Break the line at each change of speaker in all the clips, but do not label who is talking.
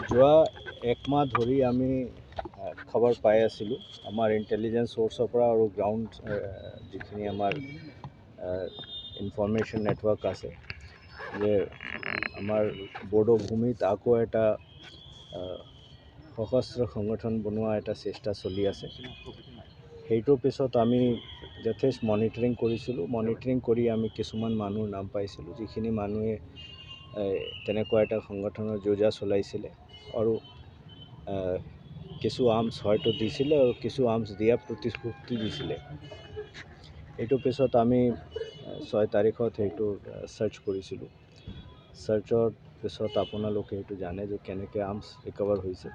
যোৱা একমাহ ধৰি আমি খবৰ পাই আছিলোঁ আমাৰ ইণ্টেলিজেন্স চ'ৰ্চৰ পৰা আৰু গ্ৰাউণ্ড যিখিনি আমাৰ ইনফৰমেশ্যন নেটৱৰ্ক আছে যে আমাৰ বড়ো ভূমিত আকৌ এটা সশস্ত্ৰ সংগঠন বনোৱা এটা চেষ্টা চলি আছে। সেইটোৰ পিছত আমি যথেষ্ট মনিটৰিং কৰিছিলোঁ। মনিটৰিং কৰি আমি কিছুমান মানুহৰ নাম পাইছিলোঁ, যিখিনি মানুহে তেনেকুৱা এটা সংগঠনৰ যোজা চলাইছিলে আৰু কিছু আৰ্মছ হয়তো দিছিলে আৰু কিছু আৰ্মছ দিয়া প্ৰতিশ্ৰুতি দিছিলে। এইটোৰ পিছত আমি 6 তাৰিখত সেইটো চাৰ্চ কৰিছিলোঁ। চাৰ্চৰ পিছত আপোনালোকে এইটো জানে যে কেনেকৈ আৰ্মছ ৰিকভাৰ হৈছে।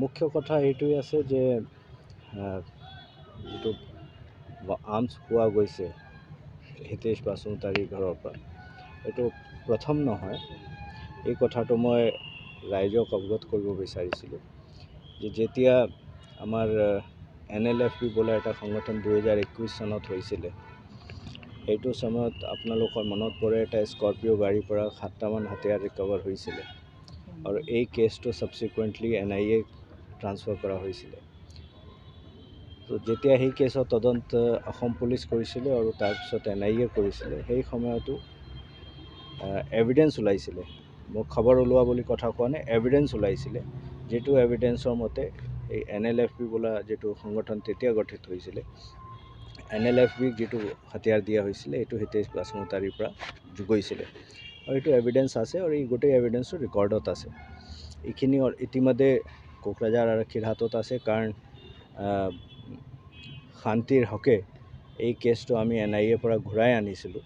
মুখ্য কথা এইটোৱে আছে যে যিটো আৰ্মছ পোৱা গৈছে হিতেশ বাসুমতাৰীৰ ঘৰৰ পৰা, এইটো প্ৰথম নহয়। এই কথাটো মই ৰাইজক অৱগত কৰিব বিচাৰিছিলোঁ যে যেতিয়া আমাৰ NLFP বোলা এটা সংগঠন 2021 চনত হৈছিলে, সেইটো সময়ত আপোনালোকৰ মনত পৰে এটা স্কৰ্পিঅ' গাড়ীৰ পৰা 7টামান হাতিয়াৰ ৰিকভাৰ হৈছিলে আৰু এই কেছটো ছাবছিকুৱেণ্টলি NIA ট্ৰান্সফাৰ কৰা হৈছিলে। তো যেতিয়া সেই কেছৰ তদন্ত অসম পুলিচ কৰিছিলে আৰু তাৰপিছত NIA কৰিছিলে, সেই সময়তো এভিডেন্স ওলাইছিলে। মোক খবৰ ওলোৱা বুলি কথা কোৱা নাই, এভিডেন্স ওলাইছিলে, যিটো এভিডেন্সৰ মতে এই NLFP বোলা যিটো সংগঠন তেতিয়া গঠিত হৈছিলে, NLFP যিটো হাতিয়াৰ দিয়া হৈছিলে এইটো হিতেশ বাসুমতাৰীৰ পৰা গৈছিলে আৰু এইটো এভিডেন্স আছে আৰু এই গোটেই এভিডেন্সটো ৰেকৰ্ডত আছে। এইখিনি ইতিমধ্যে কোকৰাঝাৰ আৰক্ষীৰ হাতত আছে, কাৰণ শান্তিৰ হকে এই কেছটো আমি NIA পৰা ঘূৰাই আনিছিলোঁ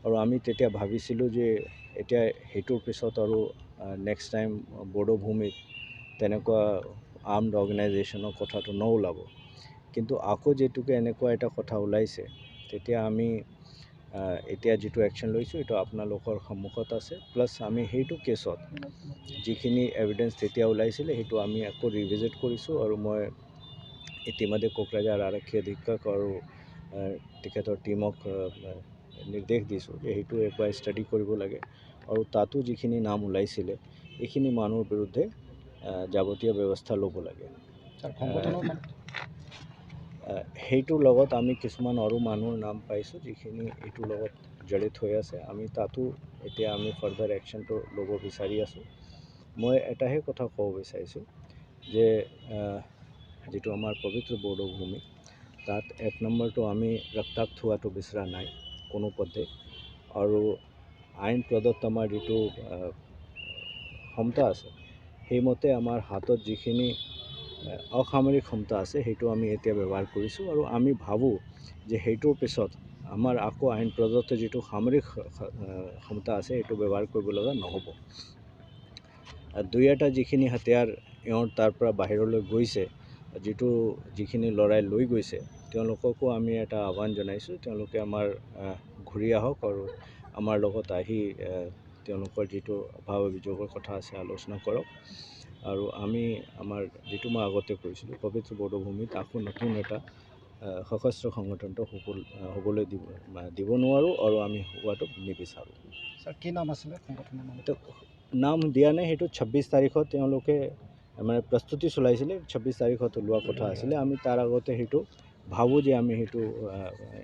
আৰু আমি তেতিয়া ভাবিছিলোঁ যে এতিয়া সেইটোৰ পিছত আৰু নেক্সট টাইম বড়ো ভূমিত তেনেকুৱা আৰ্মড অৰ্গেনাইজেশ্যনৰ কথাটো নোলাব। কিন্তু আকৌ যেতুকে এনেকুৱা এটা কথা ওলাইছে, তেতিয়া আমি এতিয়া যিটো একশ্যন লৈছোঁ এইটো আপোনালোকৰ সন্মুখত আছে। প্লাছ আমি সেইটো কেছত যিখিনি এভিডেন্স তেতিয়া ওলাইছিলে সেইটো আমি আকৌ ৰিভিজিট কৰিছোঁ আৰু মই ইতিমধ্যে কোকৰাঝাৰ আৰক্ষী অধীক্ষক আৰু তেখেতৰ টীমক নিৰ্দেশ দিছোঁ যে সেইটো একবাৰ ষ্টাডি কৰিব লাগে আৰু তাতো যিখিনি নাম ওলাইছিলে এইখিনি মানুহৰ বিৰুদ্ধে যাৱতীয় ব্যৱস্থা ল'ব লাগে। সেইটোৰ লগত আমি কিছুমান আৰু মানুহৰ নাম পাইছোঁ যিখিনি এইটোৰ লগত জড়িত হৈ আছে। আমি তাতো এতিয়া আমি ফাৰ্ডাৰ একশ্যনটো ল'ব বিচাৰি আছোঁ। মই এটাহে কথা ক'ব বিচাৰিছোঁ যে যিটো আমাৰ পবিত্ৰ বড়ো ভূমি, তাত 1 নম্বৰটো আমি ৰক্তাক্ত হোৱাটো বিচৰা নাই কোনো পধ্যে, আৰু আইন প্ৰদত্ত আমাৰ যিটো ক্ষমতা আছে সেইমতে আমাৰ হাতত যিখিনি অসামৰিক ক্ষমতা আছে সেইটো আমি এতিয়া ব্যৱহাৰ কৰিছোঁ আৰু আমি ভাবোঁ যে সেইটোৰ পিছত আমাৰ আকৌ আইন প্ৰদত্ত যিটো সামৰিক ক্ষমতা আছে সেইটো ব্যৱহাৰ কৰিব লগা নহ'ব। 2-এটা যিখিনি হাতিয়াৰ ইহঁত তাৰ পৰা বাহিৰলৈ গৈছে, যিখিনি ল'ৰাই লৈ গৈছে, তেওঁলোককো আমি এটা আহ্বান জনাইছোঁ, তেওঁলোকে আমাৰ ঘূৰি আহক আৰু আমাৰ লগত আহি তেওঁলোকৰ যিটো অভাৱ অভিযোগৰ কথা আছে আলোচনা কৰক। আৰু আমি আমাৰ যিটো মই আগতে কৈছিলোঁ, পবিত্ৰ বড়ো ভূমিত আকৌ নতুন এটা সশস্ত্ৰ সংগঠনটো হ'বলৈ দিব নোৱাৰোঁ আৰু আমি হোৱাটো নিবিচাৰোঁ।
ছাৰ, কি নাম আছিলে সংগঠনৰ নাম?
নাম দিয়া নাই, সেইটো 26 তাৰিখত তেওঁলোকে মানে প্ৰস্তুতি চলাইছিলে, 26 তাৰিখত ওলোৱা কথা আছিলে। আমি তাৰ আগতে সেইটো ভাবোঁ যে আমি সেইটো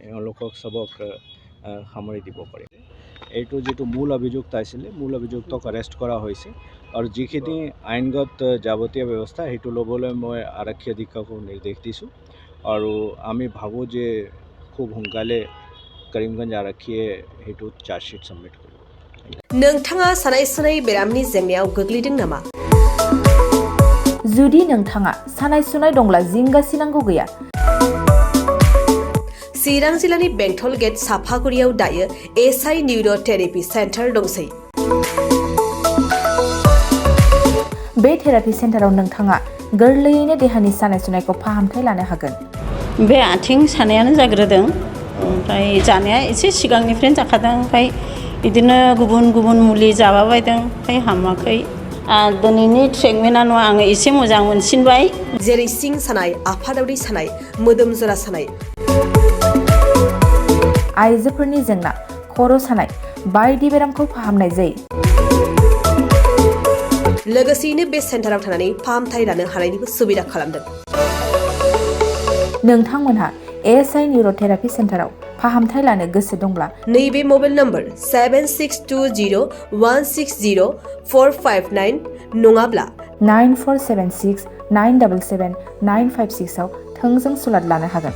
এওঁলোকক চবক সামৰি দিব পাৰিম। এইটো যিটো মূল অভিযুক্ত আছিলে, মূল অভিযুক্তক এৰেষ্ট কৰা হৈছে আৰু যিখিনি আইনগত যাৱতীয় ব্যৱস্থা সেইটো ল'বলৈ মই আৰক্ষী অধীক্ষকক নিৰ্দেশ দিছোঁ আৰু আমি ভাবোঁ যে খুব সোনকালে কৰিমগঞ্জ আৰক্ষীয়ে সেইটো চাৰ্জশ্বিট ছাবমিট কৰিব।
नोंथाङा सानाय सुनाय बेरामनि जेंनायाव गोग्लैदों नामा?
जुदि नोंथाङा सानाय सुनाय दंब्ला जिंगा सिनांगौ गैया।
चिरां जिल्लानि बेंटल गेट साफागुरियाव दायो SI निउर' थेरापि सेन्टार दंसै।
बे थेरापि सेन्टाराव नोंथाङा गोरलैयैनो देहानि सानाय सुनायखौ फाहामथाय लानो हागोन।
बे आथिं सानायानो जाग्रोदों, ओमफ्राय जानाया एसे सिगांनिफ्रायनो जाखादों, ओमफ्राय बिदिनो गुबुन गुबुन मुलि जाबाबायदों, ओमफ्राय हामाखै। दिनैनि ट्रिटमेन्टआनो आङो एसे मोजां मोनसिनबाय।
जेरै सिं सानाय, आफादावरि सानाय, मोदोम जरा सानाय,
आइजोफोरनि जेंना, खर' सानाय बायदि बेरामखौ फाहामनाय जायो।
लोगोसेयैनो बे सेन्टाराव थानानै फाहामथाय लानो हानायनिबो सुबिदा खालामदों।
नोंथांमोनहा ASI निउर'थेरापि सेन्टाराव फाहामथाय लानो गोसो दंब्ला
नैबे मबाइल नम्बर 7620160459 नङाब्ला
9476977956 आव थोंजों सुलाद लानो हागोन।